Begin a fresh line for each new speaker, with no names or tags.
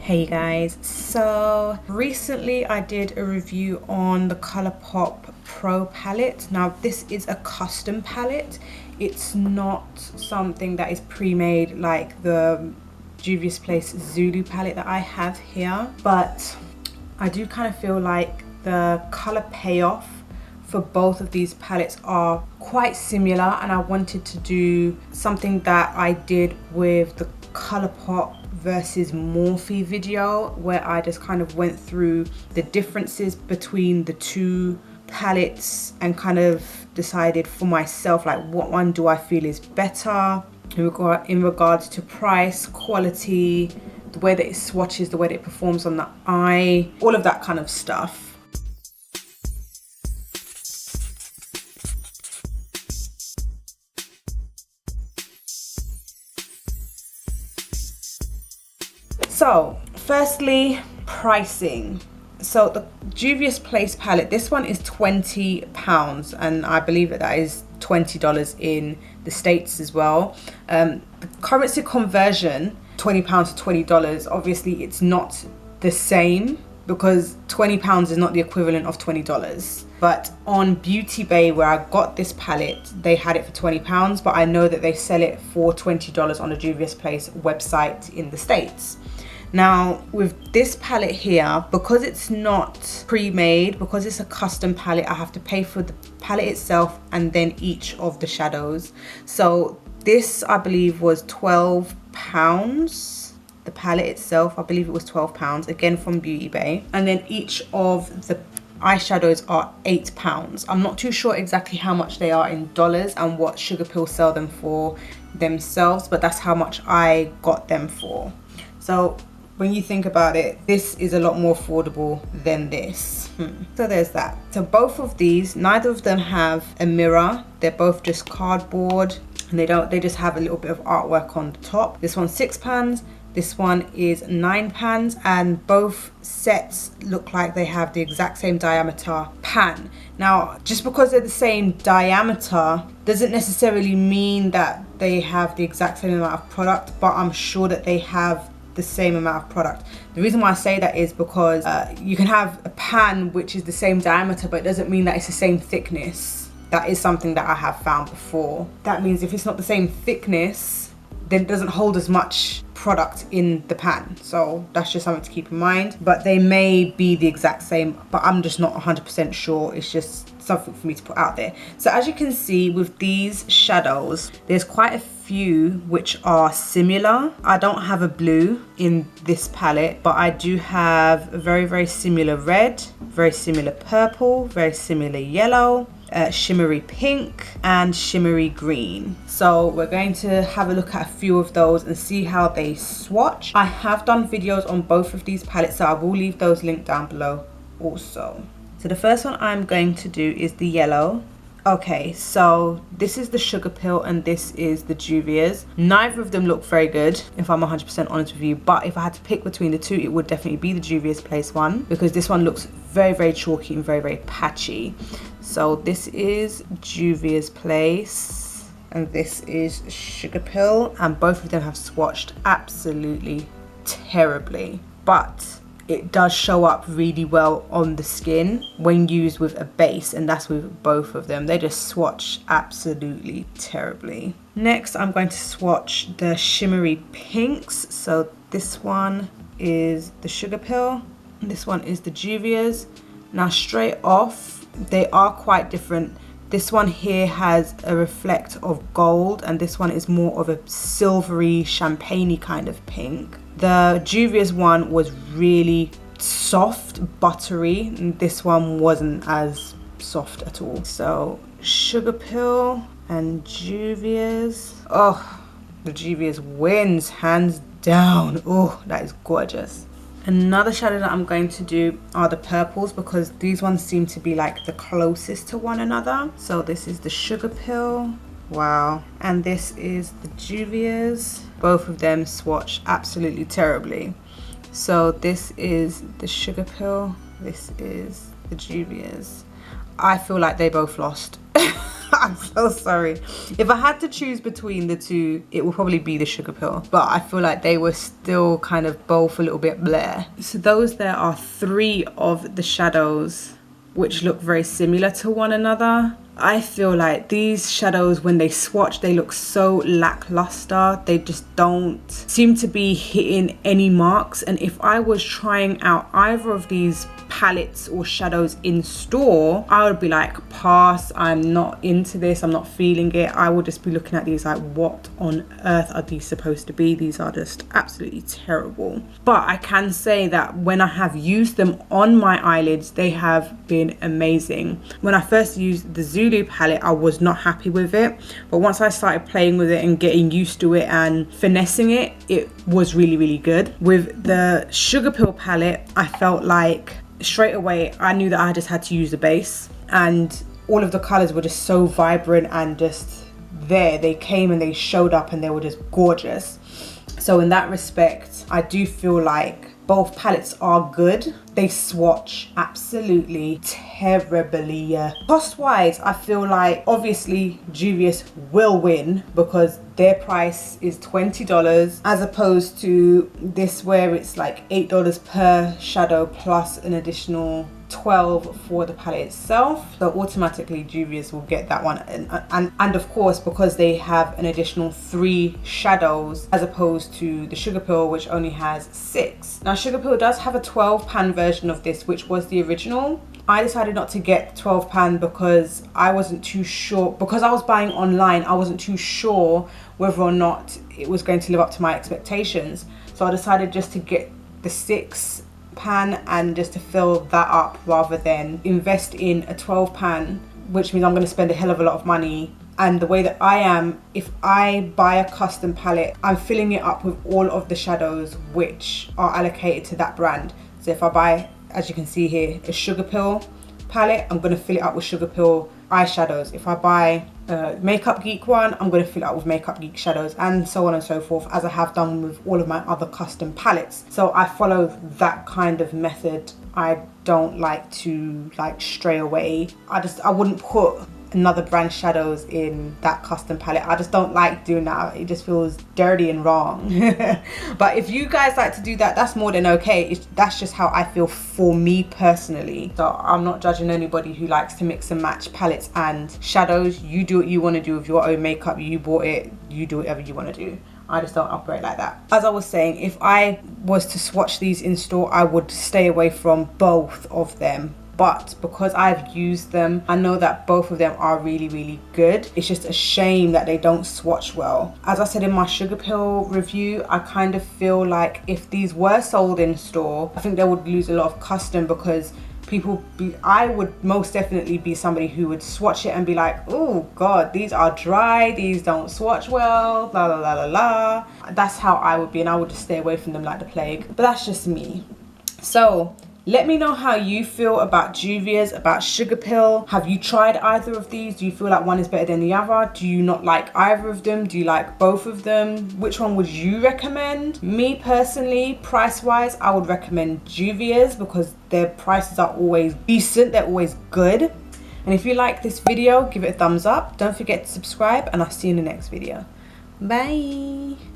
Hey guys, so recently I did a review on the ColourPop Pro palette. Now this is a custom palette. It's not something that is pre-made like the Juvia's Place Zulu palette that I have here, but I do kind of feel like the color payoff for both of these palettes are quite similar, and I wanted to do something that I did with the ColourPop versus Morphe video, where I just kind of went through the differences between the two palettes and kind of decided for myself like what one do I feel is better in regards to price, quality, the way that it swatches, the way that it performs on the eye, all of that kind of stuff. So firstly, pricing. So the Juvia's Place palette, this one is £20, and I believe that is $20 in the States as well. The currency conversion, £20 to $20, obviously it's not the same because £20 is not the equivalent of $20. But on Beauty Bay, where I got this palette, they had it for £20, but I know that they sell it for $20 on the Juvia's Place website in the States. Now with this palette here, because it's not pre-made, because it's a custom palette, I have to pay for the palette itself and then each of the shadows. So this I believe was £12. The palette itself, I believe it was £12, again from Beauty Bay. And then each of the eyeshadows are £8. I'm not too sure exactly how much they are in dollars and what Sugarpill sell them for themselves, but that's how much I got them for. So when you think about it, this is a lot more affordable than this. So there's that. So both of these, neither of them have a mirror. They're both just cardboard, and they just have a little bit of artwork on the top. This one's £6. This one is £9, and both sets look like they have the exact same diameter pan. Now, just because they're the same diameter doesn't necessarily mean that they have the exact same amount of product, but I'm sure that they have the same amount of product. The reason why I say that is because you can have a pan which is the same diameter, but it doesn't mean that it's the same thickness. That is something that I have found before. That means if it's not the same thickness, then it doesn't hold as much product in the pan. So that's just something to keep in mind. But they may be the exact same, but I'm just not 100% sure. It's just something for me to put out there. So as you can see with these shadows, there's quite a few which are similar. I don't have a blue in this palette, but I do have a very similar red, very similar purple, very similar yellow, shimmery pink and shimmery green. So we're going to have a look at a few of those and see how they swatch. I have done videos on both of these palettes, so I will leave those linked down below also. So the first one I'm going to do is the yellow. Okay, so this is the Sugarpill and this is the Juvia's. Neither of them look very good, if I'm 100% honest with you, but if I had to pick between the two, it would definitely be the Juvia's Place one, because this one looks very chalky and very patchy. So this is Juvia's Place and this is Sugarpill, and both of them have swatched absolutely terribly, but it does show up really well on the skin when used with a base, and that's with both of them. They just swatch absolutely terribly. Next, I'm going to swatch the shimmery pinks. So this one is the Sugarpill, this one is the Juvia's. Now straight off, they are quite different. This one here has a reflect of gold, and this one is more of a silvery, champagne-y kind of pink. The Juvia's one was really soft, buttery, and this one wasn't as soft at all. So Sugarpill and Juvia's. Oh, the Juvia's wins hands down. Oh, that is gorgeous. Another shadow that I'm going to do are the purples, because these ones seem to be like the closest to one another. So this is the Sugarpill. Wow. And this is the Juvia's. Both of them swatch absolutely terribly. So this is the Sugarpill, this is the Juvia's. I feel like they both lost. I'm so sorry. If I had to choose between the two, it would probably be the Sugarpill. But I feel like they were still kind of both a little bit bleh. So those there are 3 of the shadows which look very similar to one another. I feel like these shadows, when they swatch, they look so lackluster. They just don't seem to be hitting any marks. And if I was trying out either of these palettes or shadows in store, I would be like, pass, I'm not into this, I'm not feeling it. I would just be looking at these like, what on earth are these supposed to be? These are just absolutely terrible. But I can say that when I have used them on my eyelids, they have been amazing. When I first used the Zulu palette, I was not happy with it, but once I started playing with it and getting used to it and finessing it, it was really, really good. With the Sugarpill palette, I felt like straight away I knew that I just had to use the base, and all of the colors were just so vibrant and just there. They came and they showed up and they were just gorgeous. So in that respect, I do feel like both palettes are good. They swatch absolutely terribly. Cost wise, I feel like obviously Juvias will win because their price is $20 as opposed to this where it's like $8 per shadow plus an additional 12 for the palette itself. So automatically Juvias will get that one, and of course because they have an additional 3 shadows as opposed to the Sugarpill, which only has 6. Now Sugarpill does have a 12 pan version of this, which was the original. I decided not to get 12 pan because I wasn't too sure, because I was buying online, I wasn't too sure whether or not it was going to live up to my expectations. So I decided just to get the 6 pan and just to fill that up rather than invest in a 12 pan, which means I'm going to spend a hell of a lot of money. And the way that I am, if I buy a custom palette, I'm filling it up with all of the shadows which are allocated to that brand. So if I buy, as you can see here, a Sugarpill palette, I'm going to fill it up with Sugarpill eyeshadows. If I buy a Makeup Geek one, I'm going to fill it up with Makeup Geek shadows, and so on and so forth, as I have done with all of my other custom palettes. So I follow that kind of method. I don't like to like stray away. I wouldn't put another brand shadows in that custom palette. I just don't like doing that. It just feels dirty and wrong. But if you guys like to do that, that's more than okay. That's just how I feel for me personally. So I'm not judging anybody who likes to mix and match palettes and shadows. You do what you want to do with your own makeup. You bought it, you do whatever you want to do. I just don't operate like that. As I was saying, if I was to swatch these in store, I would stay away from both of them. But because I've used them, I know that both of them are really, really good. It's just a shame that they don't swatch well. As I said in my Sugarpill review, I kind of feel like if these were sold in store, I think they would lose a lot of custom because I would most definitely be somebody who would swatch it and be like, oh God, these are dry, these don't swatch well, la la la la la. That's how I would be, and I would just stay away from them like the plague. But that's just me. So let me know how you feel about Juvias, about Sugarpill. Have you tried either of these? Do you feel like one is better than the other? Do you not like either of them? Do you like both of them? Which one would you recommend? Me personally, price-wise, I would recommend Juvias because their prices are always decent. They're always good. And if you like this video, give it a thumbs up. Don't forget to subscribe, and I'll see you in the next video. Bye.